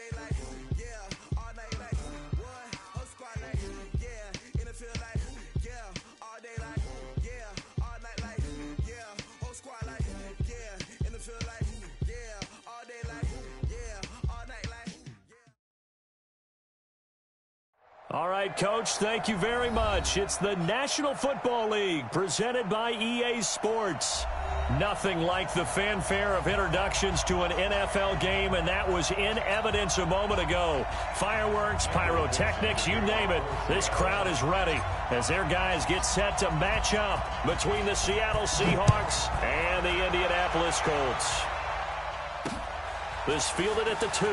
day like, yeah, all night like, what? Whole squad like, yeah, in the field like, yeah, all day like, yeah, all night like, yeah, whole squad like, yeah, in the field like, yeah, all day like, yeah, all night like, yeah. All right, Coach, thank you very much. It's the National Football League presented by EA Sports. Nothing like the fanfare of introductions to an NFL game, and that was in evidence a moment ago. Fireworks, pyrotechnics, you name it. This crowd is ready as their guys get set to match up between the Seattle Seahawks and the Indianapolis Colts. This fielded at the 2.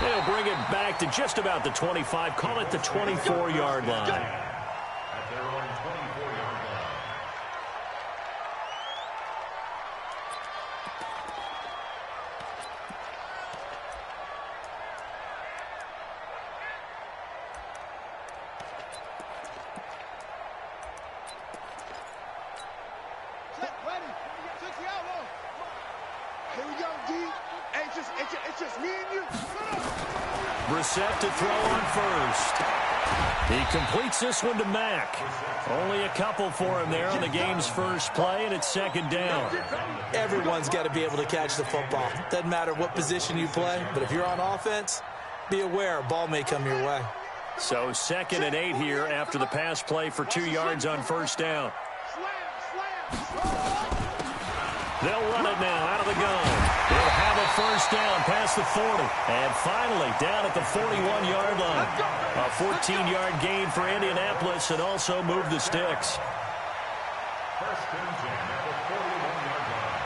They'll bring it back to just about the 25, call it the 24-yard line. At their own 24-yard line. Here we go, D. It's just me and you. Brissett to throw on first. He completes this one to Mack. Only a couple for him there on the game's first play, and it's second down. Everyone's got to be able to catch the football. Doesn't matter what position you play, but if you're on offense, be aware a ball may come your way. So 2nd and 8 here after the pass play for 2 yards on first down. They'll run it now out of the gun. They'll have a first down past the 40. And finally down at the 41-yard line. A 14-yard gain for Indianapolis and also move the sticks. First and 10 at the 41-yard line.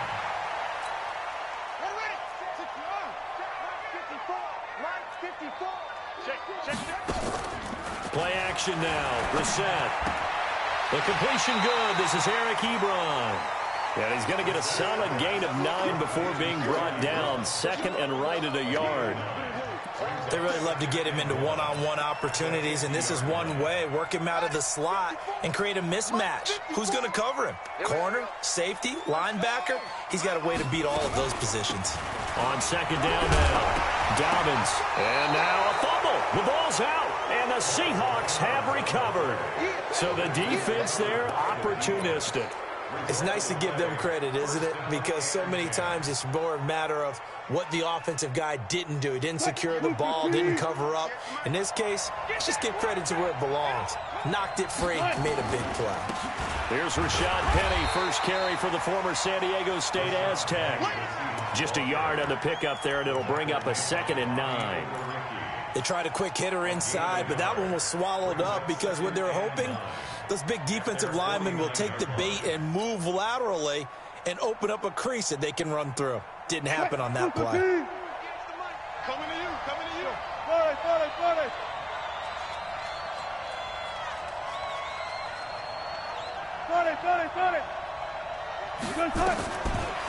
Play action now. Brissett. The completion good. This is Eric Ebron. And he's going to get a solid gain of 9 before being brought down. 2nd and right at a yard. They really love to get him into one-on-one opportunities, and this is one way. Work him out of the slot and create a mismatch. Who's going to cover him? Corner, safety, linebacker? He's got a way to beat all of those positions. On second down now, Dobbins. And now a fumble. The ball's out, and the Seahawks have recovered. So the defense there, opportunistic. It's nice to give them credit, isn't it? Because so many times it's more a matter of what the offensive guy didn't do. He didn't secure the ball, didn't cover up. In this case, let's just give credit to where it belongs. Knocked it free, made a big play. Here's Rashad Penny, first carry for the former San Diego State Aztec. Just a yard on the pickup there, and it'll bring up a 2nd and 9. They tried a quick hitter inside, but that one was swallowed up because what they're hoping, those big defensive linemen will take the bait and move laterally and open up a crease that they can run through. Didn't happen on that play. Coming to you, coming to you. Forward.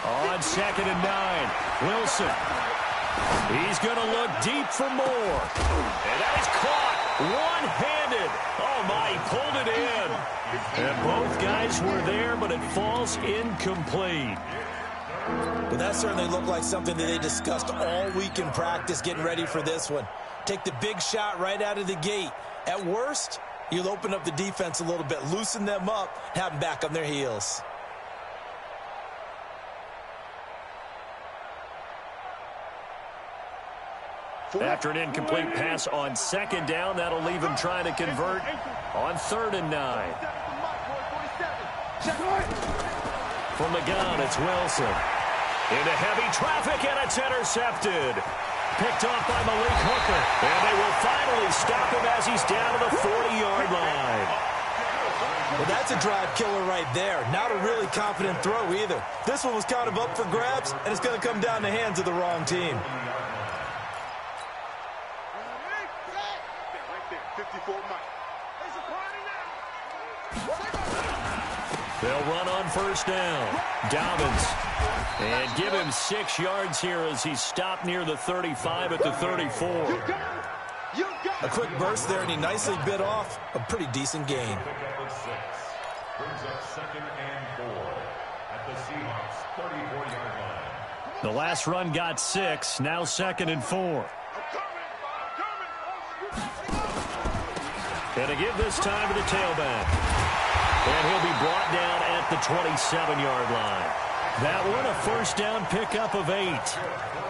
On 2nd and 9, Wilson. He's going to look deep for more. And that is caught one-handed. Oh, my, he pulled it in. And both guys were there, but it falls incomplete. But that certainly looked like something that they discussed all week in practice getting ready for this one. Take the big shot right out of the gate. At worst, you'll open up the defense a little bit, loosen them up, have them back on their heels. After an incomplete pass on second down, that'll leave him trying to convert on 3rd and 9. From the gun, it's Wilson. Into heavy traffic, and it's intercepted. Picked off by Malik Hooker. And they will finally stop him as he's down to the 40-yard line. Well, that's a drive killer right there. Not a really confident throw either. This one was kind of up for grabs, and it's going to come down the hands of the wrong team. They'll run on first down. Dobbins. And give him 6 yards here as he's stopped near the 35 at the 34. A quick burst there, and he nicely bit off a pretty decent gain. Brings up 2nd and 4 at the Seahawks 34-yard line. The last run got 6. Now 2nd and 4. And to give this time to the tailback. And he'll be brought down at the 27-yard line. That one a first down pickup of 8.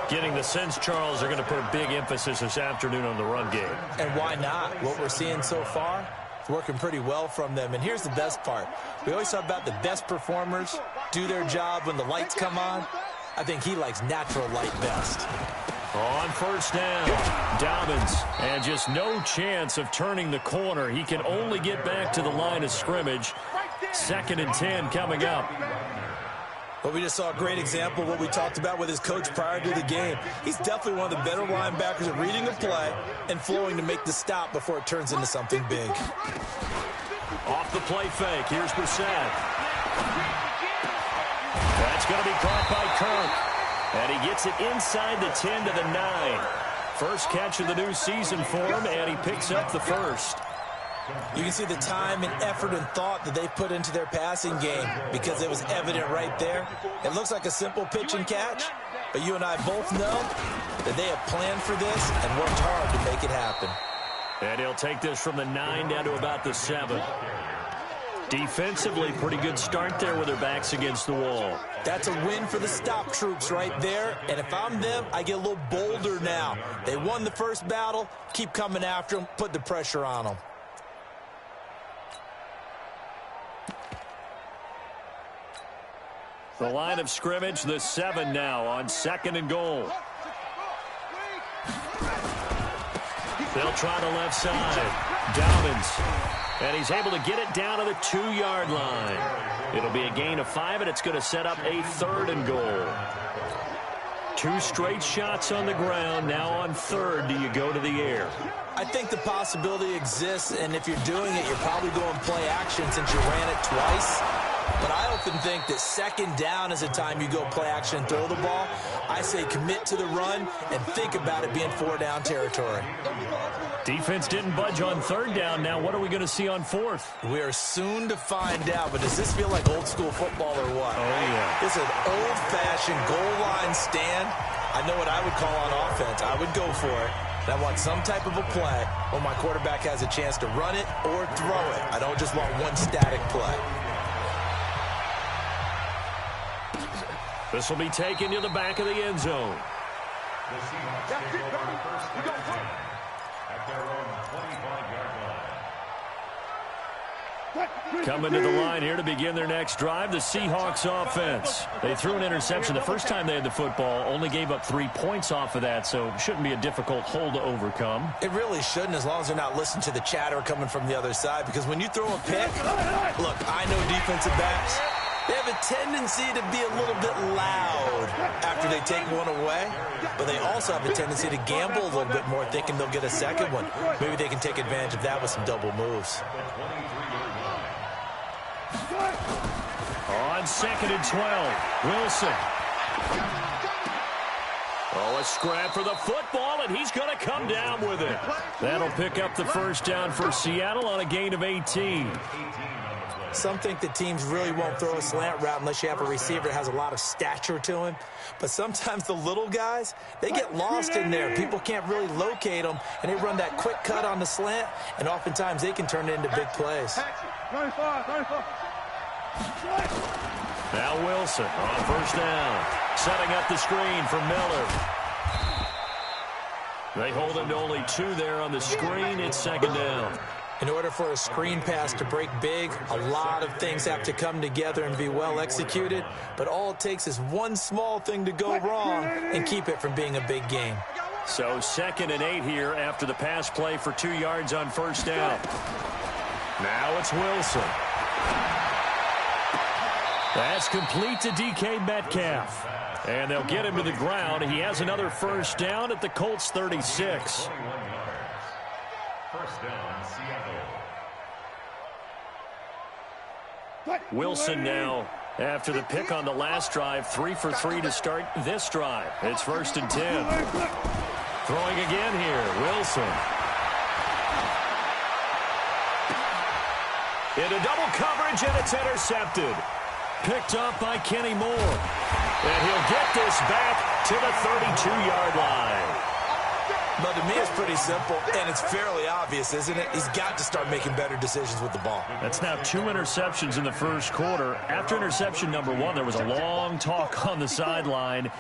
Getting the sense, Charles, are going to put a big emphasis this afternoon on the run game. And why not? What we're seeing so far, it's working pretty well from them. And here's the best part. We always talk about the best performers do their job when the lights come on. I think he likes natural light best. On first down, Dobbins, and just no chance of turning the corner. He can only get back to the line of scrimmage. 2nd and 10 coming up. Well, we just saw a great example of what we talked about with his coach prior to the game. He's definitely one of the better linebackers at reading the play and flowing to make the stop before it turns into something big. Off the play fake, here's Brissett. That's going to be caught by Kirk. And he gets it inside the 10 to the 9. First catch of the new season for him, and he picks up the first. You can see the time and effort and thought that they put into their passing game because it was evident right there. It looks like a simple pitch and catch, but you and I both know that they have planned for this and worked hard to make it happen. And he'll take this from the 9 down to about the 7. Defensively, pretty good start there with their backs against the wall. That's a win for the stop troops right there. And if I'm them, I get a little bolder now. They won the first battle. Keep coming after them. Put the pressure on them. The line of scrimmage, the 7 now on 2nd and goal. They'll try the left side. Dobbins. And he's able to get it down to the 2-yard line. It'll be a gain of 5, and it's going to set up a 3rd and goal. 2 straight shots on the ground. Now on 3rd, do you go to the air? I think the possibility exists, and if you're doing it, you're probably going play action since you ran it twice. But I often think that 2nd down is a time you go play action and throw the ball. I say commit to the run and think about it being 4-down territory. Defense didn't budge on 3rd down. Now what are we going to see on 4th? We are soon to find out, but does this feel like old school football or what? Oh, yeah. This is an old-fashioned goal line stand. I know what I would call on offense. I would go for it. And I want some type of a play where my quarterback has a chance to run it or throw it. I don't just want one static play. This will be taken to the back of the end zone. The Seahawks take over first and 10 at their own 25-yard line. Coming to the line here to begin their next drive, the Seahawks offense. They threw an interception the first time they had the football, only gave up 3 points off of that, so it shouldn't be a difficult hole to overcome. It really shouldn't, as long as they're not listening to the chatter coming from the other side, because when you throw a pick, look, I know defensive backs, they have a tendency to be a little bit loud after they take one away, but they also have a tendency to gamble a little bit more, thinking they'll get a second one. Maybe they can take advantage of that with some double moves. On 2nd and 12, Wilson. Oh, a scrap for the football, and he's going to come down with it. That'll pick up the first down for Seattle on a gain of 18. Some think that teams really won't throw a slant route unless you have a receiver that has a lot of stature to him. But sometimes the little guys, they get lost in there. People can't really locate them, and they run that quick cut on the slant, and oftentimes they can turn it into big plays. Now Wilson on first down, setting up the screen for Miller. They hold him to only 2 there on the screen. It's 2nd down. In order for a screen pass to break big, a lot of things have to come together and be well executed. But all it takes is one small thing to go wrong and keep it from being a big game. So 2nd and 8 here after the pass play for 2 yards on first down. Now it's Wilson. That's complete to DK Metcalf. And they'll get him to the ground. He has another first down at the Colts 36. First down, Seattle. Wilson now, after the pick on the last drive, 3 for 3 to start this drive. It's 1st and 10. Throwing again here, Wilson. Into double coverage, and it's intercepted. Picked up by Kenny Moore. And he'll get this back to the 32-yard line. But to me, it's pretty simple, and it's fairly obvious, isn't it? He's got to start making better decisions with the ball. That's now 2 interceptions in the first quarter. After interception number 1, there was a long talk on the sideline,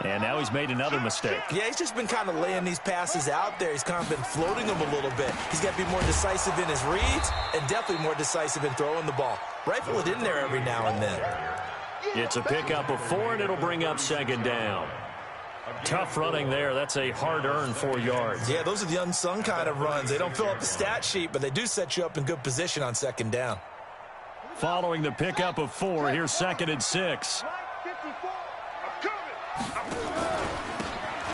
and now he's made another mistake. Yeah, he's just been kind of laying these passes out there. He's kind of been floating them a little bit. He's got to be more decisive in his reads and definitely more decisive in throwing the ball. Rifle it in there every now and then. It's a pickup of 4, and it'll bring up second down. Tough running there. That's a hard-earned 4 yards. Yeah, those are the unsung kind of runs. They don't fill up the stat sheet, but they do set you up in good position on second down. Following the pickup of 4, here's 2nd and 6.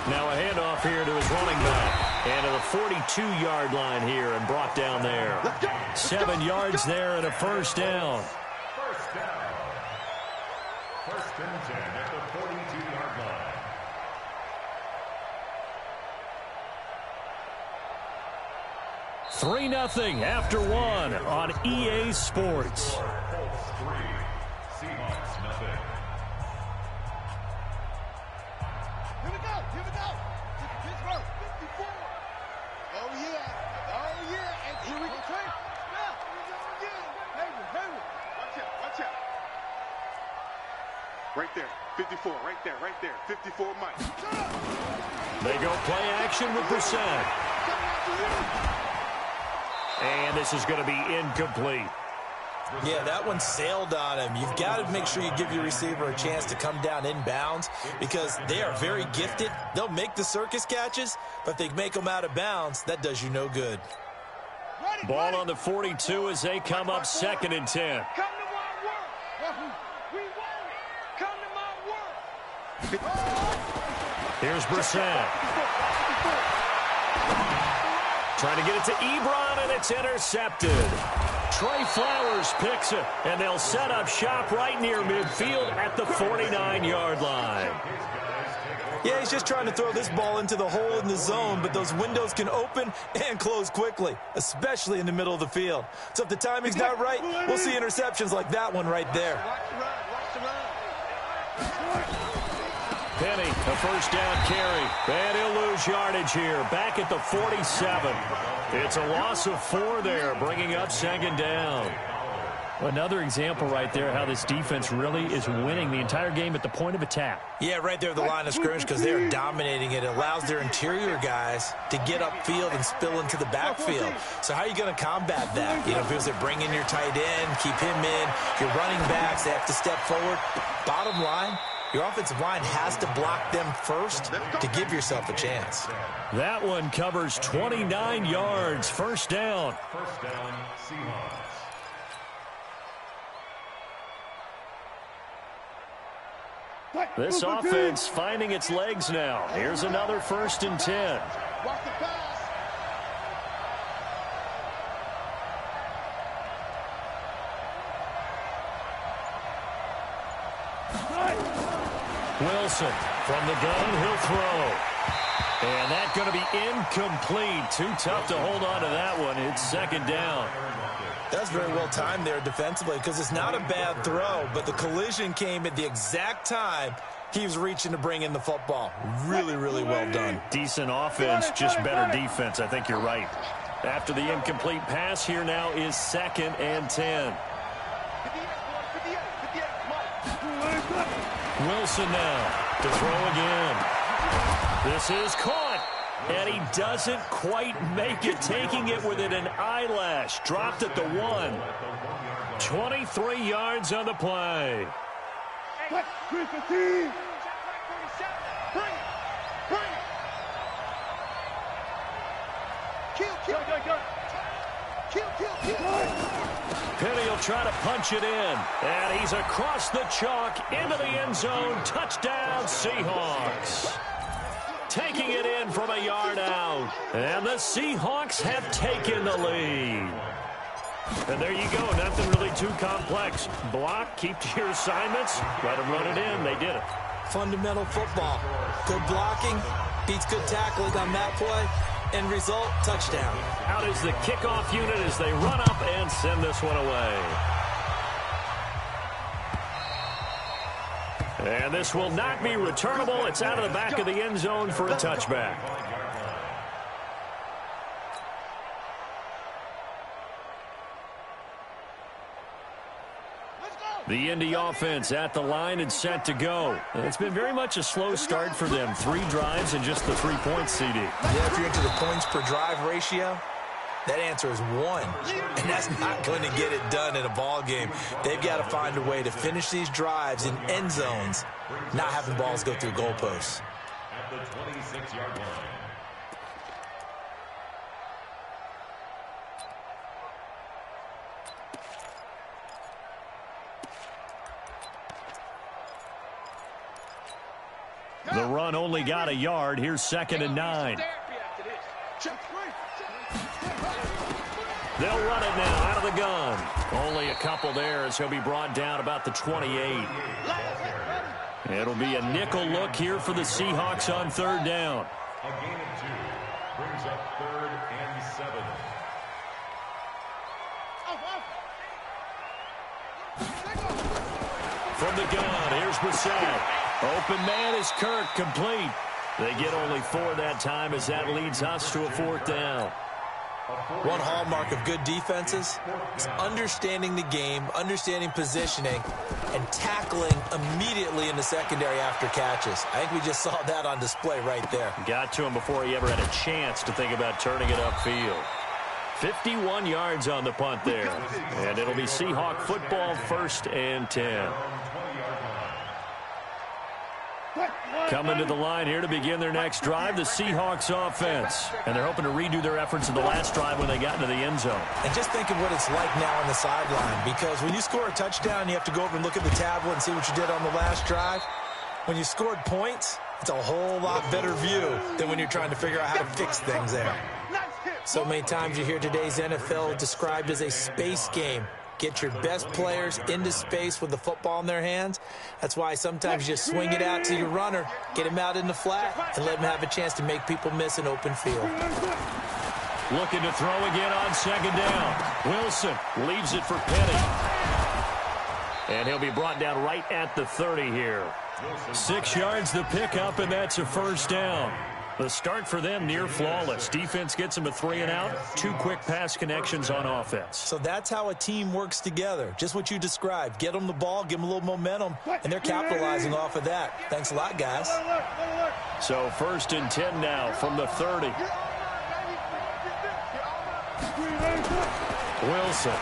Now a handoff here to his running back. And to the 42-yard line here and brought down there. 7 yards there and a first down. First down. First and 10 at the 42-yard line. 3-0 after 1 on EA Sports. Colts 3, Seahawks nothing. Here we go. Pittsburgh, 54. Oh, yeah. And here we go. Watch out. Right there. 54. Right there. 54 Mike. They go play action with Brissett. And this is going to be incomplete. Yeah, that one sailed on him. You've got to make sure you give your receiver a chance to come down inbounds because they are very gifted. They'll make the circus catches, but if they make them out of bounds, that does you no good. Ball on the 42 as they come up 2nd and 10. Come to my work. We want it. Come to my work. Here's Brissett. Trying to get it to Ebron, and it's intercepted. Trey Flowers picks it, and they'll set up shop right near midfield at the 49-yard line. Yeah, he's just trying to throw this ball into the hole in the zone, but those windows can open and close quickly, especially in the middle of the field. So if the timing's not right, we'll see interceptions like that one right there. Penny, a first down carry. And he'll lose yardage here. Back at the 47. It's a loss of 4 there, bringing up 2nd down. Another example right there how this defense really is winning the entire game at the point of attack. Yeah, right there at the line of scrimmage because they're dominating it. It allows their interior guys to get upfield and spill into the backfield. So how are you going to combat that? You know, because they're bringing your tight end, keep him in. Your running backs, they have to step forward. Bottom line, your offensive line has to block them first to give yourself a chance. That one covers 29 yards. First down. First down, Seahawks. This offense finding its legs now. Here's another 1st and 10. Watch the pass. Wilson from the gun, he'll throw. And that's going to be incomplete. Too tough to hold on to that one. It's 2nd down. That's very well timed there defensively because it's not a bad throw, but the collision came at the exact time he was reaching to bring in the football. Really, really well done. Decent offense, just better defense. I think you're right. After the incomplete pass, here now is 2nd and 10. Wilson now to throw again. This is caught, and he doesn't quite make it, taking it within an eyelash. Dropped at the 1. 23 yards on the play. Penny will try to punch it in, and he's across the chalk into the end zone. Touchdown, Seahawks. Taking it in from a yard out, and the Seahawks have taken the lead. And there you go, nothing really too complex. Block, keep to your assignments, let them run it in. They did it. Fundamental football. Good blocking, beats good tackling on that play. End result, touchdown. Out is the kickoff unit as they run up and send this one away. And this will not be returnable. It's out of the back of the end zone for a touchback. The Indy offense at the line and set to go. It's been very much a slow start for them. 3 drives and just the 3 points, CD. Yeah, if you're into the points per drive ratio, that answer is 1. And that's not going to get it done in a ball game. They've got to find a way to finish these drives in end zones, not having balls go through goalposts. At the 26-yard line. The run only got a yard. Here's 2nd and 9. They'll run it now out of the gun. Only a couple there as he'll be brought down about the 28. It'll be a nickel look here for the Seahawks on 3rd down. A gain of 2 brings up 3rd and 7. From the gun, here's Brissett. Open man is Kirk, complete. They get only 4 that time as that leads us to a 4th down. One hallmark of good defenses is understanding the game, understanding positioning, and tackling immediately in the secondary after catches. I think we just saw that on display right there. Got to him before he ever had a chance to think about turning it upfield. 51 yards on the punt there. And it'll be Seahawk football, 1st and 10. Coming to the line here to begin their next drive, the Seahawks offense. And they're hoping to redo their efforts in the last drive when they got into the end zone. And just think of what it's like now on the sideline, because when you score a touchdown, you have to go over and look at the tablet and see what you did on the last drive. When you scored points, it's a whole lot better view than when you're trying to figure out how to fix things there. So many times you hear today's NFL described as a space game. Get your best players into space with the football in their hands. That's why sometimes you swing it out to your runner, get him out in the flat, and let him have a chance to make people miss an open field. Looking to throw again on 2nd down. Wilson leaves it for Penny. And he'll be brought down right at the 30 here. 6 yards the pickup, and that's a 1st down. The start for them near flawless. Defense gets them a 3 and out. 2 quick pass connections on offense. So that's how a team works together. Just what you described. Get them the ball, give them a little momentum, and they're capitalizing off of that. Thanks a lot, guys. So 1st and 10 now from the 30. Wilson.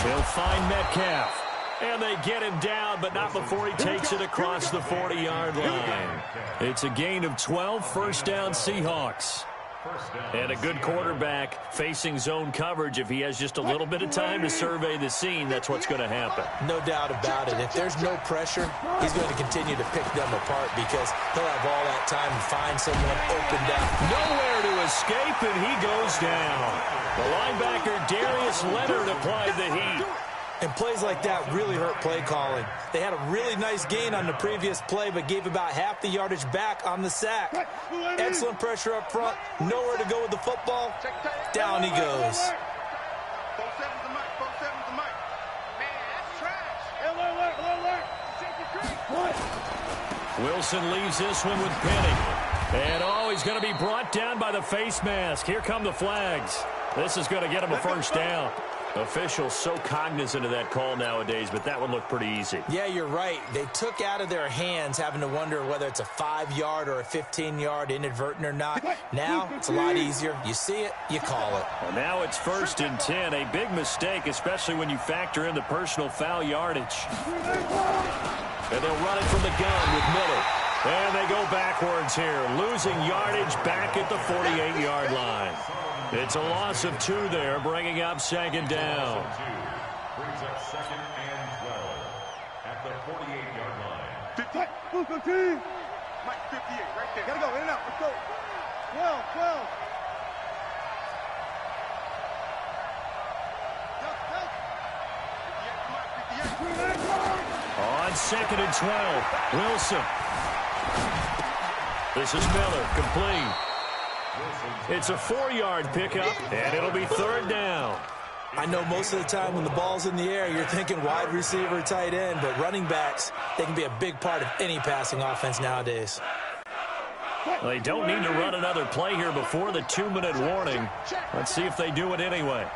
He'll find Metcalf. And they get him down, but not before he takes it across the 40-yard line. It's a gain of 12, 1st down Seahawks. And a good quarterback facing zone coverage. If he has just a little bit of time to survey the scene, that's what's going to happen. No doubt about it. If there's no pressure, he's going to continue to pick them apart because he'll have all that time to find someone opened up. Nowhere to escape, and he goes down. The linebacker, Darius Leonard, applied the heat. And plays like that really hurt play calling. They had a really nice gain on the previous play, but gave about half the yardage back on the sack. Excellent pressure up front. Nowhere to go with the football. Down he goes. Wilson leaves this one with Penny. And, he's going to be brought down by the face mask. Here come the flags. This is going to get him a 1st down. Officials so cognizant of that call nowadays, but that one looked pretty easy. Yeah, you're right. They took out of their hands having to wonder whether it's a 5-yard or a 15-yard inadvertent or not. Now, it's a lot easier. You see it, you call it. Well, now it's 1st and 10. A big mistake, especially when you factor in the personal foul yardage. And they'll run it from the gun with Miller. And they go backwards here, losing yardage back at the 48-yard line. It's a loss of 2 there, bringing up 2nd down. Brings up 2nd and 12 at the 48-yard line. 50. Mike, 58, right there. Gotta go, in and out. Let's go. 12. On 2nd and 12, Wilson. This is Miller, complete. It's a 4-yard pickup, and it'll be 3rd down. I know most of the time when the ball's in the air, you're thinking wide receiver, tight end, but running backs, they can be a big part of any passing offense nowadays. Well, they don't need to run another play here before the 2-minute warning. Let's see if they do it anyway.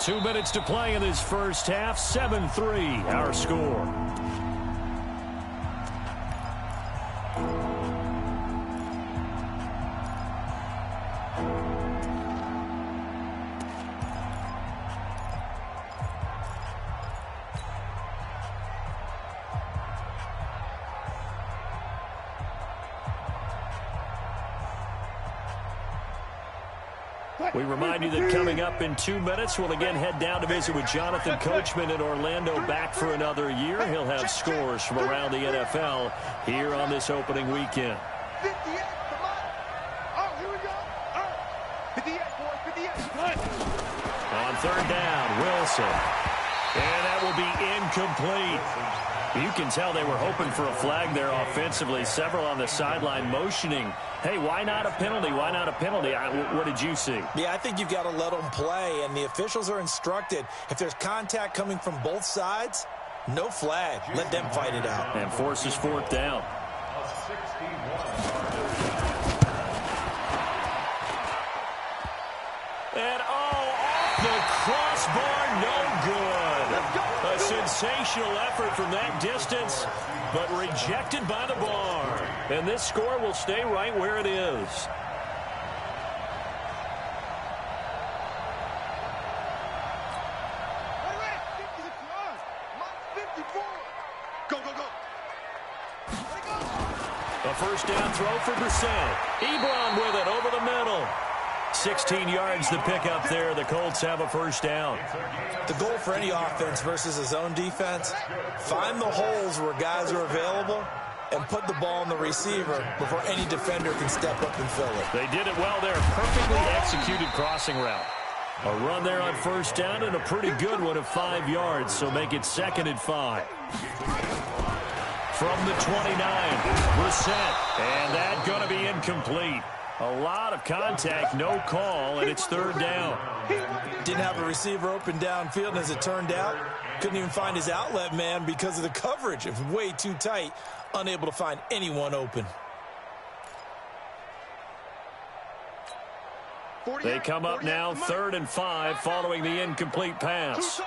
Two minutes to play in this first half. 7-3, our score. We remind you that coming up in 2 minutes, we'll again head down to visit with Jonathan Coachman in Orlando, back for another year. He'll have scores from around the NFL here on this opening weekend. 58, come on. Oh, here we go. 58, boys, 58. On third down, Wilson. And that will be incomplete. You can tell they were hoping for a flag there offensively. Several on the sideline motioning. Hey, why not a penalty? Why not a penalty? What did you see? Yeah, I think you've got to let them play, and the officials are instructed. If there's contact coming from both sides, no flag. Let them fight it out. And forces fourth down. And off the crossbar, no good. A sensational effort from that distance, but rejected by the bar. And this score will stay right where it is. A first down throw for Brissett. Ebron with it over the middle. 16 yards to pick up there. The Colts have a first down. The goal for any offense versus a zone defense, find the holes where guys are available and put the ball on the receiver before any defender can step up and fill it. They did it well there. Perfectly executed crossing route. A run there on first down and a pretty good one of 5 yards, so make it 2nd and 5. From the 29, Brissett, and that going to be incomplete. A lot of contact, no call, and it's third down. Didn't have a receiver open downfield, and as it turned out, couldn't even find his outlet man because of the coverage. It was way too tight, unable to find anyone open. They come up now 3rd and 5 following the incomplete pass.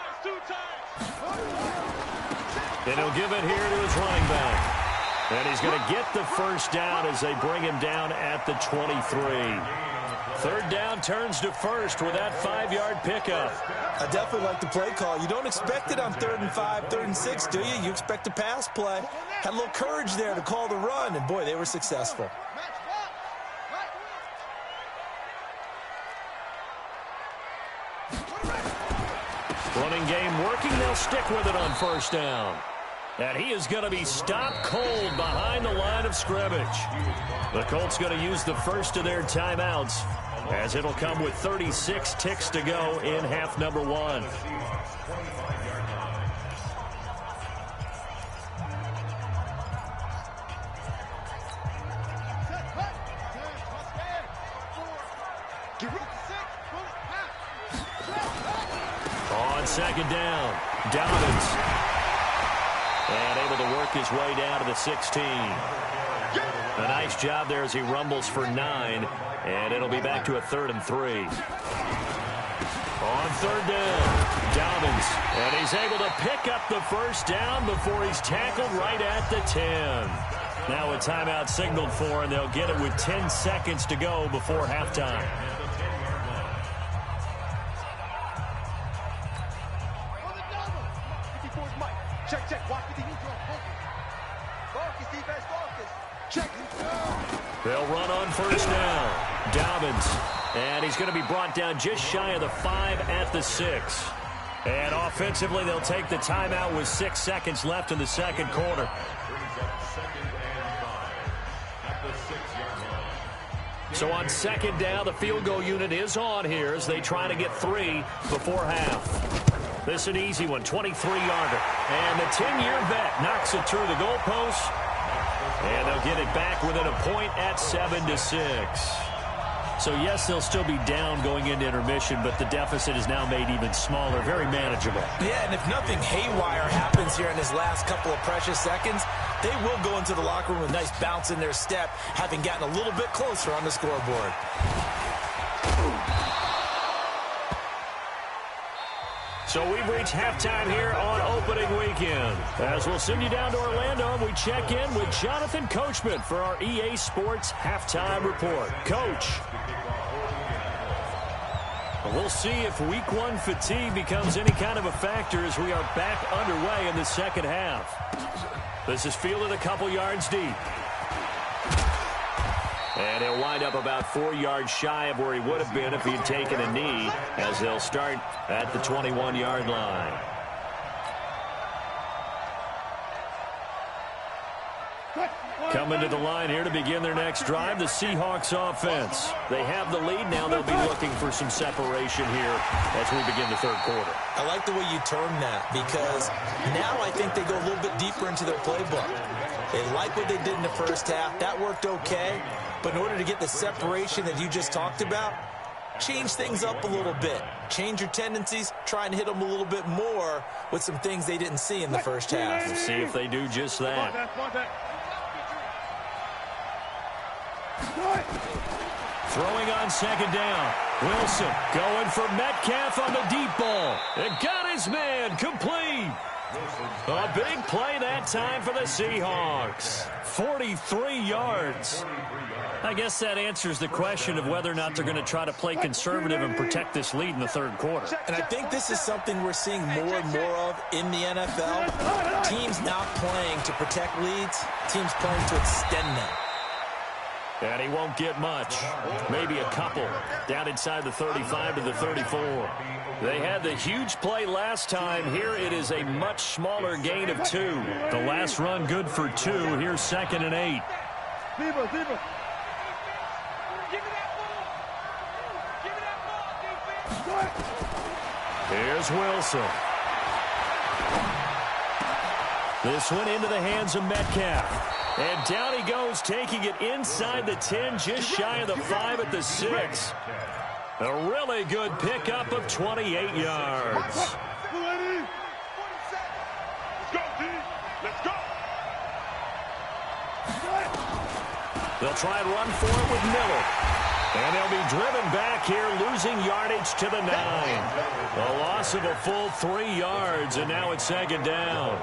And he'll give it here to his running back. And he's going to get the first down as they bring him down at the 23. Third down turns to first with that 5-yard pickup. I definitely like the play call. You don't expect it on 3rd and 5, 3rd and 6, do you? You expect a pass play. Had a little courage there to call the run, and boy, they were successful. Running game working. They'll stick with it on first down. And he is going to be stopped cold behind the line of scrimmage. The Colts going to use the first of their timeouts, as it'll come with 36 ticks to go in half number 1. On second down, Dobbins. And able to work his way down to the 16. A nice job there as he rumbles for 9. And it'll be back to a 3rd and 3. On third down, Dobbins. And he's able to pick up the first down before he's tackled right at the 10. Now a timeout signaled for, and they'll get it with 10 seconds to go before halftime. Check. Watch the defense. Focus, defense, focus. Check. They'll run on first down. Dobbins. And he's going to be brought down just shy of the 5 at the 6. And offensively, they'll take the timeout with 6 seconds left in the second quarter. So on second down, the field goal unit is on here as they try to get 3 before half. This is an easy one, 23-yarder. And the 10-year vet knocks it through the goalpost. And they'll get it back within a point at 7-6. So, yes, they'll still be down going into intermission, but the deficit is now made even smaller, very manageable. Yeah, and if nothing haywire happens here in his last couple of precious seconds, they will go into the locker room with a nice bounce in their step, having gotten a little bit closer on the scoreboard. So we've reached halftime here on opening weekend. As we'll send you down to Orlando, and we check in with Jonathan Coachman for our EA Sports Halftime Report. Coach. We'll see if Week 1 fatigue becomes any kind of a factor as we are back underway in the second half. This is fielded a couple yards deep. And he'll wind up about 4 yards shy of where he would have been if he'd taken a knee, as they'll start at the 21-yard line. Coming to the line here to begin their next drive, the Seahawks offense. They have the lead. Now they'll be looking for some separation here as we begin the third quarter. I like the way you term that, because now I think they go a little bit deeper into their playbook. They like what they did in the first half. That worked okay. But in order to get the separation that you just talked about, change things up a little bit. Change your tendencies, try and hit them a little bit more with some things they didn't see in the first half. We'll see if they do just that. Throwing on second down. Wilson going for Metcalf on the deep ball. And got his man complete. A big play that time for the Seahawks. 43 yards. I guess that answers the question of whether or not they're going to try to play conservative and protect this lead in the third quarter. And I think this is something we're seeing more and more of in the NFL. Teams not playing to protect leads, teams playing to extend them. And he won't get much. Maybe a couple. Down inside the 35 to the 34. They had the huge play last time. Here it is a much smaller gain of 2. The last run good for 2. Here's 2nd and 8. Here's Wilson. This one into the hands of Metcalf. And down he goes, taking it inside the 10, just shy of the 5 at the 6. A really good pickup of 28 yards. They'll try and run for it with Miller. And they'll be driven back here, losing yardage to the 9. A loss of a full 3 yards, and now it's 2nd down.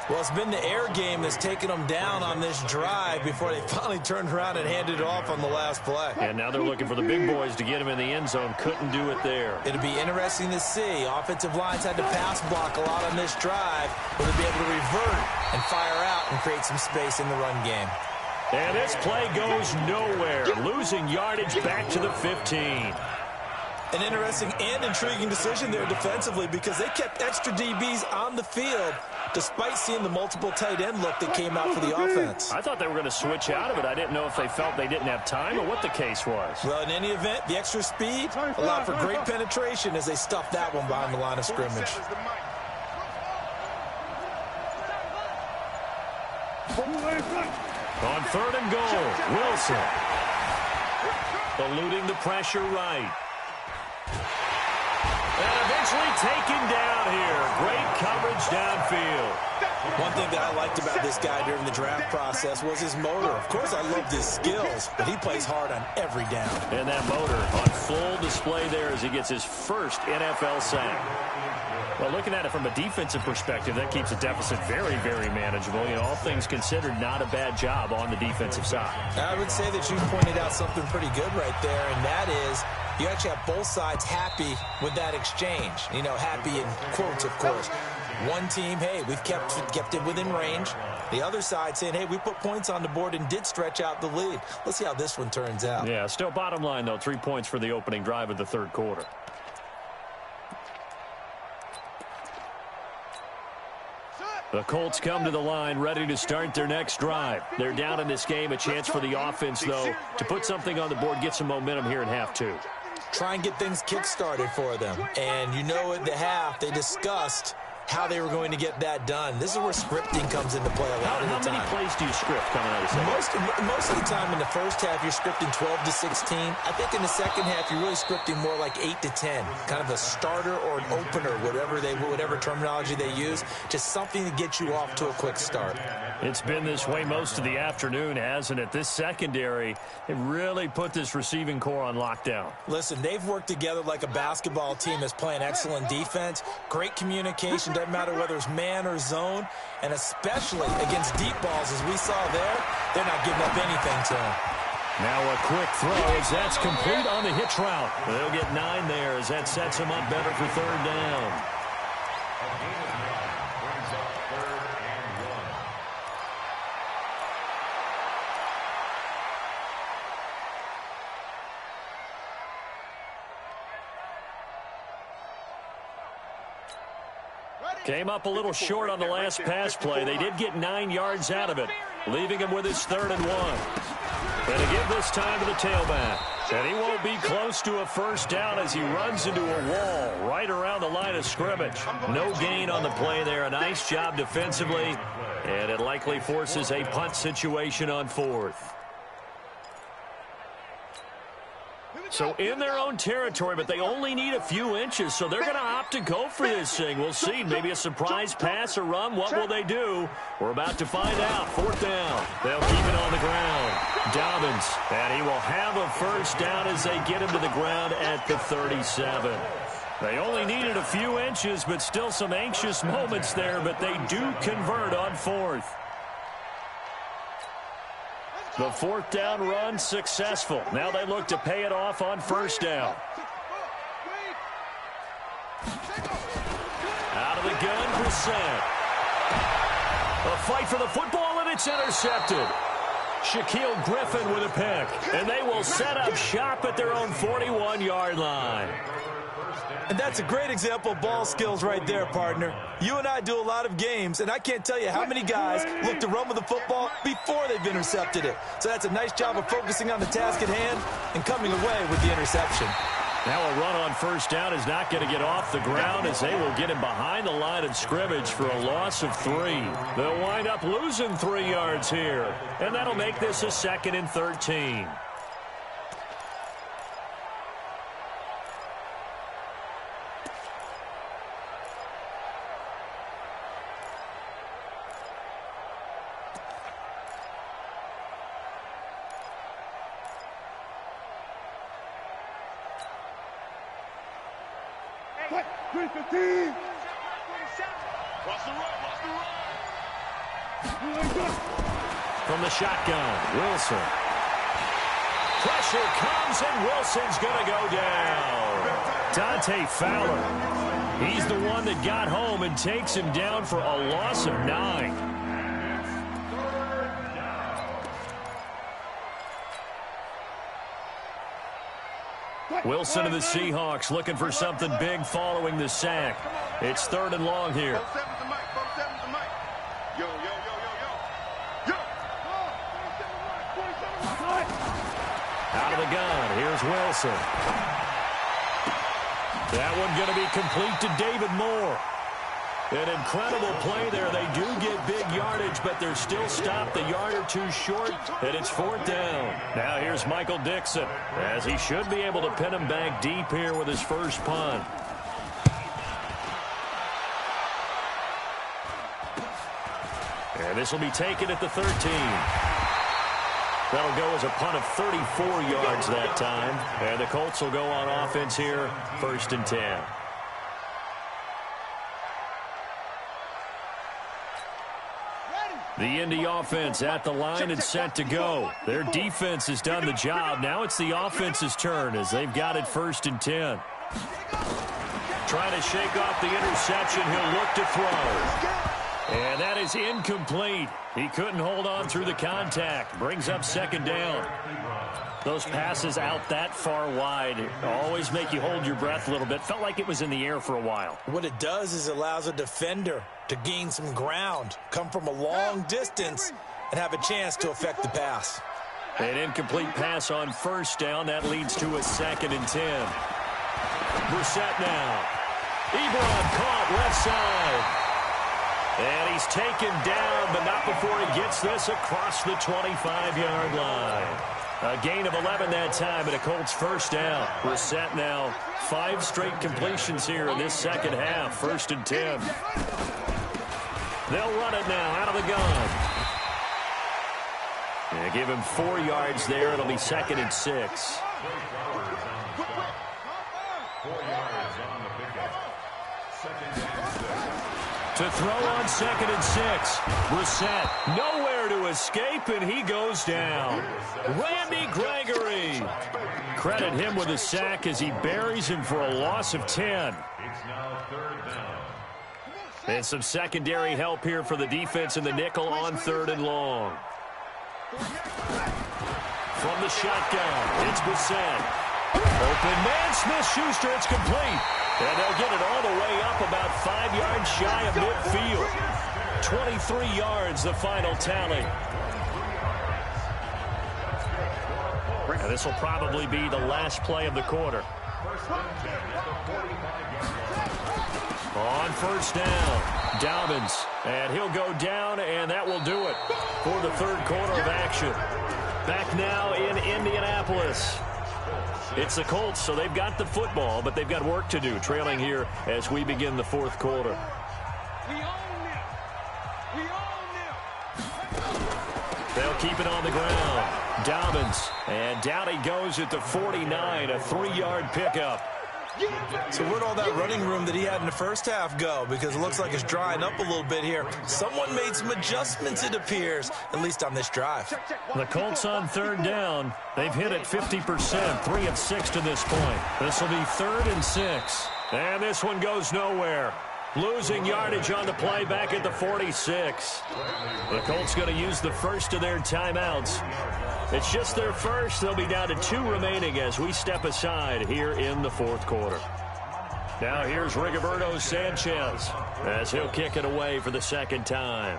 Well, it's been the air game that's taken them down on this drive before they finally turned around and handed it off on the last play. And now they're looking for the big boys to get him in the end zone. Couldn't do it there. It'll be interesting to see. Offensive lines had to pass block a lot on this drive. Will they be able to revert and fire out and create some space in the run game? And this play goes nowhere. Losing yardage back to the 15. An interesting and intriguing decision there defensively, because they kept extra DBs on the field despite seeing the multiple tight end look that came out for the offense. I thought they were going to switch out of it. I didn't know if they felt they didn't have time or what the case was. Well, in any event, the extra speed allowed for great penetration as they stuffed that one behind the line of scrimmage. On 3rd and goal, Wilson. Eluding the pressure right. And eventually taken down here. Great coverage downfield. One thing that I liked about this guy during the draft process was his motor. Of course, I loved his skills, but he plays hard on every down. And that motor on full display there as he gets his first NFL sack. Well, looking at it from a defensive perspective, that keeps the deficit very, very manageable. You know, all things considered, not a bad job on the defensive side. I would say that you pointed out something pretty good right there, and that is you actually have both sides happy with that exchange. You know, happy in quotes, of course. One team, hey, we've kept it within range. The other side saying, hey, we put points on the board and did stretch out the lead. Let's see how this one turns out. Yeah, still bottom line, though, 3 points for the opening drive of the third quarter. The Colts come to the line ready to start their next drive. They're down in this game. A chance for the offense, though, to put something on the board, get some momentum here in half 2. Try and get things kick-started for them. And you know at the half they discussed how they were going to get that done. This is where scripting comes into play a lot of the time. How many plays do you script coming out of second? Most of the time in the first half, you're scripting 12 to 16. I think in the second half, you're really scripting more like 8 to 10. Kind of a starter or an opener, whatever terminology they use. Just something to get you off to a quick start. It's been this way most of the afternoon, hasn't it? This secondary, it really put this receiving core on lockdown. Listen, they've worked together like a basketball team that's playing excellent defense. Great communication, doesn't matter whether it's man or zone. And especially against deep balls, as we saw there, they're not giving up anything to them. Now a quick throw as that's complete on the hitch route. They'll get 9 there as that sets them up better for third down. Came up a little short on the last pass play. They did get 9 yards out of it, leaving him with his 3rd and 1. And to give this time to the tailback. And he won't be close to a first down as he runs into a wall right around the line of scrimmage. No gain on the play there. A nice job defensively. And it likely forces a punt situation on 4th. So in their own territory, but they only need a few inches, so they're going to opt to go for this thing. We'll see. Maybe a surprise pass or run. What will they do? We're about to find out. 4th down. They'll keep it on the ground. Dobbins, and he will have a first down as they get him to the ground at the 37. They only needed a few inches, but still some anxious moments there, but they do convert on 4th. The 4th down run successful. Now they look to pay it off on 1st down. Out of the gun, Brissett. A fight for the football, and it's intercepted. Shaquille Griffin with a pick, and they will set up shop at their own 41-yard line. And that's a great example of ball skills right there, partner. You and I do a lot of games, and I can't tell you how many guys look to run with the football before they've intercepted it. So that's a nice job of focusing on the task at hand and coming away with the interception. Now a run on 1st down is not going to get off the ground as they will get him behind the line of scrimmage for a loss of 3. They'll wind up losing 3 yards here, and that'll make this a 2nd and 13. From the shotgun, Wilson. Pressure comes, and Wilson's going to go down. Dante Fowler. He's the one that got home and takes him down for a loss of 9. Wilson of the Seahawks looking for something big following the sack. It's 3rd and long here. Out of the gun, here's Wilson. That one going to be complete to David Moore. An incredible play there. They do get big yardage, but they're still stopped a yard or 2 short, and it's 4th down. Now here's Michael Dixon, as he should be able to pin him back deep here with his first punt. And this will be taken at the 13. That'll go as a punt of 34 yards that time. And the Colts will go on offense here, 1st and 10. The Indy offense at the line and set to go. Their defense has done the job. Now it's the offense's turn as they've got it 1st and 10. Trying to shake off the interception. He'll look to throw. And that is incomplete. He couldn't hold on through the contact. Brings up 2nd down. Those passes out that far wide always make you hold your breath a little bit. Felt like it was in the air for a while. What it does is it allows a defender to gain some ground, come from a long distance, and have a chance to affect the pass. An incomplete pass on 1st down. That leads to a 2nd and 10. Brissett now. Ebron caught left side. And he's taken down, but not before he gets this across the 25-yard line. A gain of 11 that time, and a Colts first down. Brissett now 5 straight completions here in this second half. 1st and 10. They'll run it now out of the gun. And give him 4 yards there. It'll be 2nd and 6. 4 yards on the pickup. 2nd and 6. To throw on 2nd and 6. Brissett nowhere to escape, and he goes down. Randy Gregory. Credit him with a sack as he buries him for a loss of 10. It's now 3rd down. And some secondary help here for the defense in the nickel on 3rd and long. From the shotgun, it's Brissett. Open man, Smith-Schuster, it's complete. And they'll get it all the way up about 5 yards shy of midfield. 23 yards, the final tally. And this will probably be the last play of the quarter. On 1st down, Dobbins. And he'll go down, and that will do it for the 3rd quarter of action. Back now in Indianapolis. It's the Colts, so they've got the football, but they've got work to do, trailing here as we begin the 4th quarter. They'll keep it on the ground. Dobbins, and down he goes at the 49, a 3-yard pickup. So where'd all that running room that he had in the first half go? Because it looks like it's drying up a little bit here. Someone made some adjustments, it appears, at least on this drive. The Colts on 3rd down. They've hit it 50%, 3 of 6 to this point. This will be 3rd and 6. And this one goes nowhere. Losing yardage on the play back at the 46. The Colts going to use the first of their timeouts. It's just their first. They'll be down to 2 remaining as we step aside here in the 4th quarter. Now here's Rigoberto Sanchez as he'll kick it away for the 2nd time.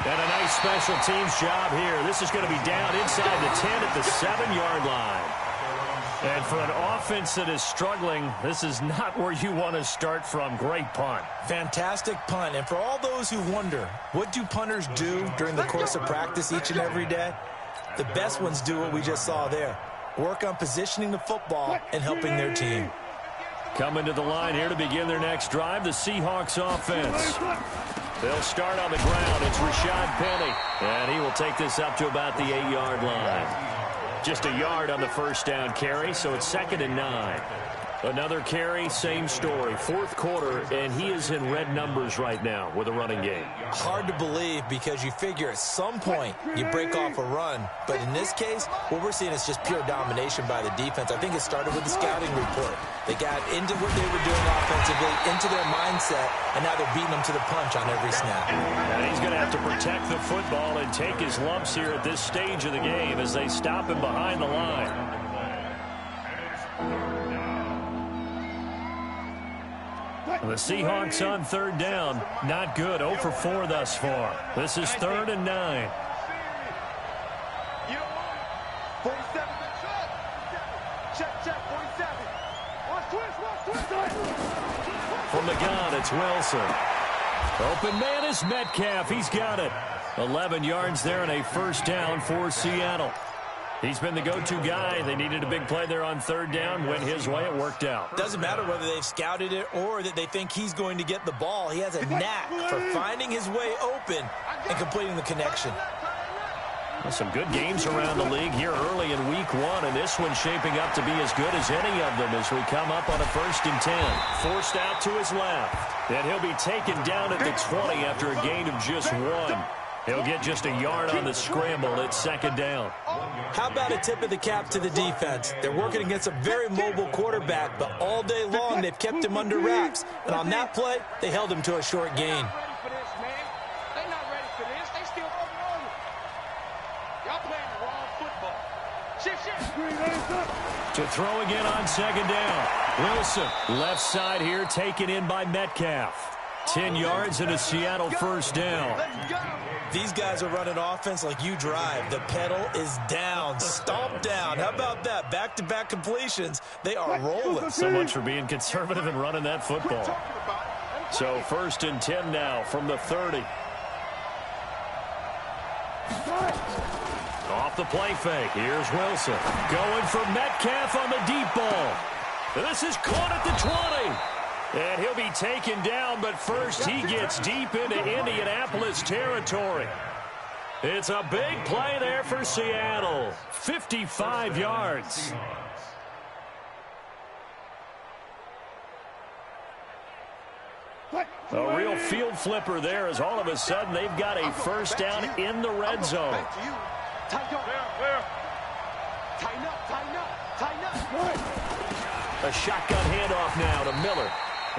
And a nice special teams job here. This is going to be down inside the 10 at the 7-yard line. And for an offense that is struggling, this is not where you want to start from. Great punt. Fantastic punt. And for all those who wonder, what do punters do during the course of practice each and every day? The best ones do what we just saw there. Work on positioning the football and helping their team. Coming to the line here to begin their next drive, the Seahawks offense. They'll start on the ground. It's Rashad Penny. And he will take this up to about the 8-yard line. Just a yard on the first down carry, so it's 2nd and 9. Another carry, same story. 4th quarter, and he is in red numbers right now with a running game. Hard to believe because you figure at some point you break off a run. But in this case, what we're seeing is just pure domination by the defense. I think it started with the scouting report. They got into what they were doing offensively, into their mindset, and now they're beating them to the punch on every snap. And he's going to have to protect the football and take his lumps here at this stage of the game as they stop him behind the line. The Seahawks on 3rd down. Not good. 0 for 4 thus far. This is 3rd and 9. 47. Check. 47. Watch twist. From the gun, it's Wilson. Open man is Metcalf. He's got it. 11 yards there and a first down for Seattle. He's been the go-to guy. They needed a big play there on 3rd down. Went his way. It worked out. Doesn't matter whether they've scouted it or that they think he's going to get the ball. He has a knack for finding his way open and completing the connection. Well, some good games around the league here early in week 1, and this one's shaping up to be as good as any of them as we come up on a 1st and 10. Forced out to his left. And he'll be taken down at the 20 after a gain of just 1. He'll get just a yard on the scramble at 2nd down. How about a tip of the cap to the defense? They're working against a very mobile quarterback, but all day long they've kept him under wraps. And on that play, they held him to a short gain. They're not ready for this. They still working on it. Y'all playing the wrong football. Shift. To throw again on 2nd down. Wilson, left side here, taken in by Metcalf. 10 yards and a Seattle first down. Let's go. These guys are running offense like you drive. The pedal is down, stomped down. How about that? Back-to-back completions. They are rolling. So much for being conservative and running that football. So 1st and 10 now from the 30. Off the play fake. Here's Wilson. Going for Metcalf on the deep ball. This is caught at the 20. And he'll be taken down, but first he gets deep into Indianapolis territory. It's a big play there for Seattle. 55 yards. A real field flipper there as all of a sudden they've got a first down in the red zone. A shotgun handoff now to Miller.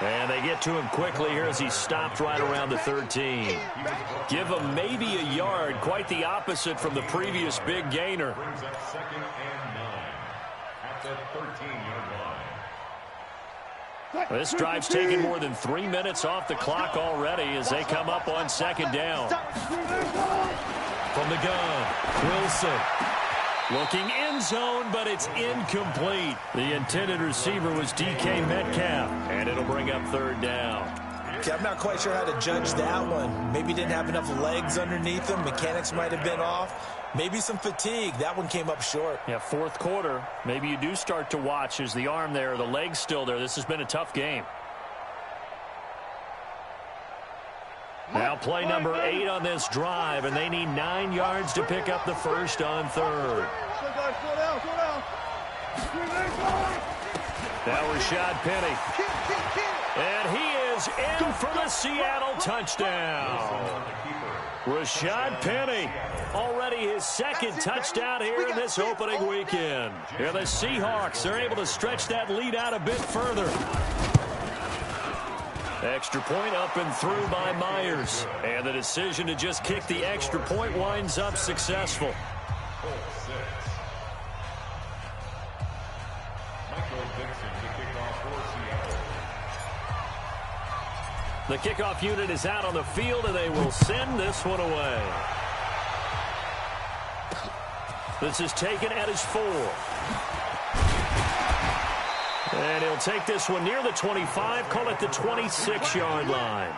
And they get to him quickly here as he stopped right around the 13. Give him maybe a yard, quite the opposite from the previous big gainer. Brings up 2nd and 9 at the 13-yard line. This drive's taken more than 3 minutes off the clock already as they come up on 2nd down. From the gun, Wilson. Looking end zone, but it's incomplete. The intended receiver was DK Metcalf, and it'll bring up 3rd down. Okay, I'm not quite sure how to judge that one. Maybe didn't have enough legs underneath him. Mechanics might have been off. Maybe some fatigue. That one came up short. Yeah, 4th quarter. Maybe you do start to watch as the arm there, the leg's still there. This has been a tough game. Now play number 8 on this drive, and they need 9 yards to pick up the first on 3rd. Now Rashad Penny. And he is in for the Seattle touchdown. Rashad Penny, already his 2nd touchdown here in this opening weekend. Here the Seahawks are able to stretch that lead out a bit further. Extra point up and through by Myers. And the decision to just kick the extra point winds up successful. The kickoff unit is out on the field, and they will send this one away. This is taken at his 4. And he'll take this one near the 25, call it the 26-yard line.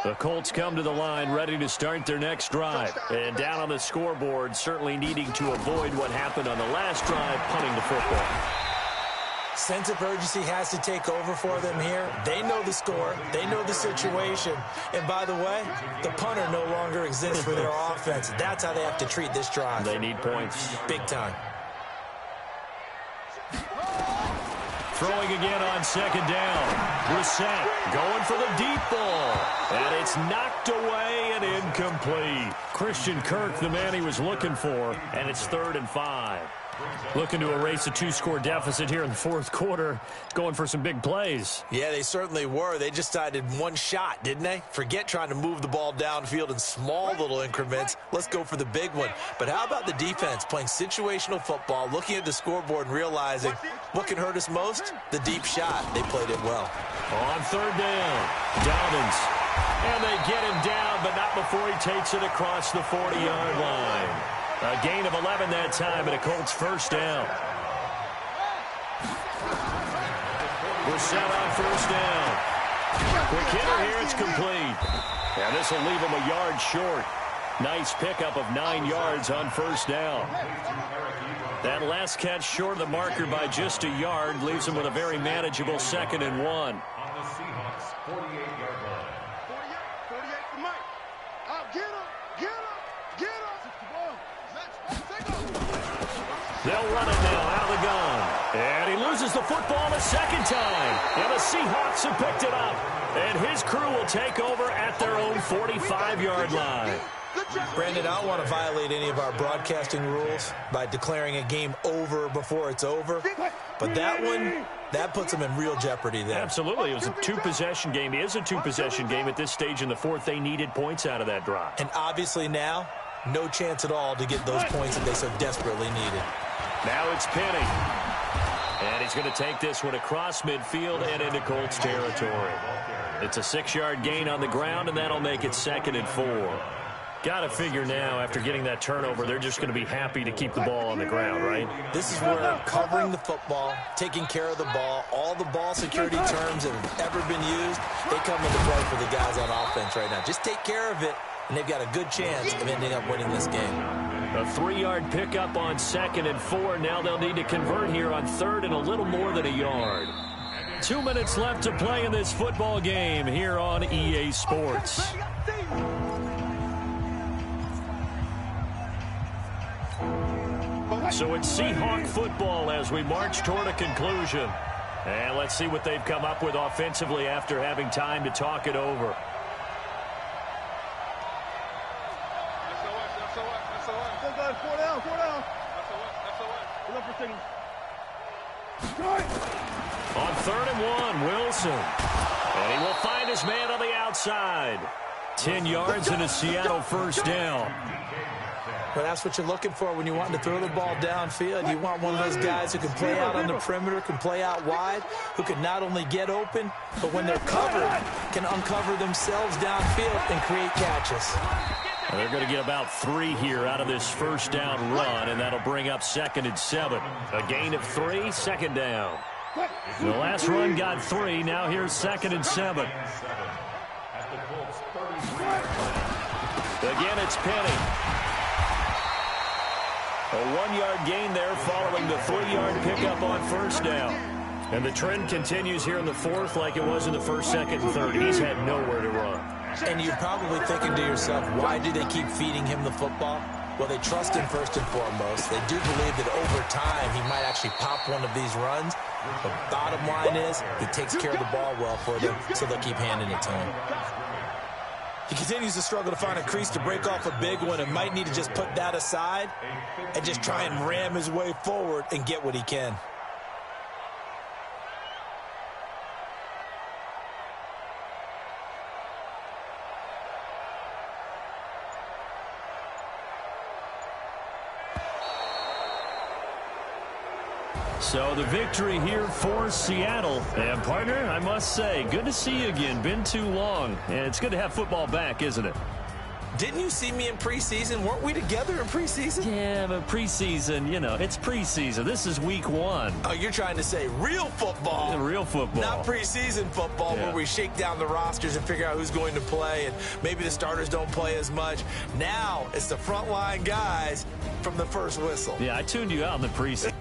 The Colts come to the line ready to start their next drive. And down on the scoreboard, certainly needing to avoid what happened on the last drive, punting the football. Sense of urgency has to take over for them here. They know the score. They know the situation. And by the way, the punter no longer exists for their offense. That's how they have to treat this drive. They need points. Big time. Throwing again on 2nd down. Brissett going for the deep ball. And it's knocked away and incomplete. Christian Kirk, the man he was looking for. And it's 3rd and 5. Looking to erase a 2-score deficit here in the 4th quarter. Going for some big plays. Yeah, they certainly were. They just decided one shot, didn't they? Forget trying to move the ball downfield in small little increments. Let's go for the big one. But how about the defense playing situational football, looking at the scoreboard and realizing what can hurt us most? The deep shot. They played it well. On 3rd down, Dobbins. And they get him down, but not before he takes it across the 40-yard line. A gain of 11 that time, and a Colts first down. Brissett on 1st down. Quick hitter here, it's complete. And this will leave him a yard short. Nice pickup of 9 yards on 1st down. That last catch short of the marker by just a yard leaves him with a very manageable 2nd and 1. On the Seahawks 48-yard line. 48 for Mike. Out, get him, get him, get him. They'll run it now out of the gun. And he loses the football a second time. And the Seahawks have picked it up. And his crew will take over at their own 45-yard line. Brandon, I don't want to violate any of our broadcasting rules by declaring a game over before it's over. But that one, that puts them in real jeopardy there. Absolutely. It was a two-possession game. It is a two-possession game at this stage in the fourth. They needed points out of that drive. And obviously now, no chance at all to get those points that they so desperately needed. Now it's Penny. And he's going to take this one across midfield and into Colts territory. It's a 6-yard gain on the ground, and that'll make it 2nd and 4. Got to figure now, after getting that turnover, they're just going to be happy to keep the ball on the ground, right? This is where covering the football, taking care of the ball, all the ball security terms that have ever been used, they come into play for the guys on offense right now. Just take care of it, and they've got a good chance of ending up winning this game. A 3-yard pickup on 2nd and 4. Now they'll need to convert here on 3rd and a little more than a yard. 2 minutes left to play in this football game here on EA Sports. So it's Seahawk football as we march toward a conclusion. And let's see what they've come up with offensively after having time to talk it over. On 3rd and 1, Wilson. And he will find his man on the outside. 10 yards and a Seattle first down. Well, that's what you're looking for when you want to throw the ball downfield. You want one of those guys who can play out on the perimeter, can play out wide, who can not only get open, but when they're covered, can uncover themselves downfield and create catches. Well, they're going to get about 3 here out of this first down run, and that'll bring up 2nd and 7. A gain of 3, 2nd down. The last run got 3. Now here's 2nd and 7. Again, it's Penny. A 1-yard gain there following the 3-yard pickup on first down. And the trend continues here in the 4th like it was in the 1st, 2nd, and 3rd. He's had nowhere to run. And you're probably thinking to yourself, why do they keep feeding him the football? Well, they trust him first and foremost. They do believe that over time he might actually pop one of these runs. The bottom line is he takes care of the ball well for them, so they'll keep handing it to him. He continues to struggle to find a crease to break off a big one and might need to just put that aside and just try and ram his way forward and get what he can. So the victory here for Seattle. And, partner, I must say, good to see you again. Been too long. And it's good to have football back, isn't it? Didn't you see me in preseason? Weren't we together in preseason? Yeah, but preseason, you know, it's preseason. This is week 1. Oh, you're trying to say real football. Yeah, real football. Not preseason football where we shake down the rosters and figure out who's going to play, and maybe the starters don't play as much. Now it's the frontline guys from the first whistle. Yeah, I tuned you out in the preseason.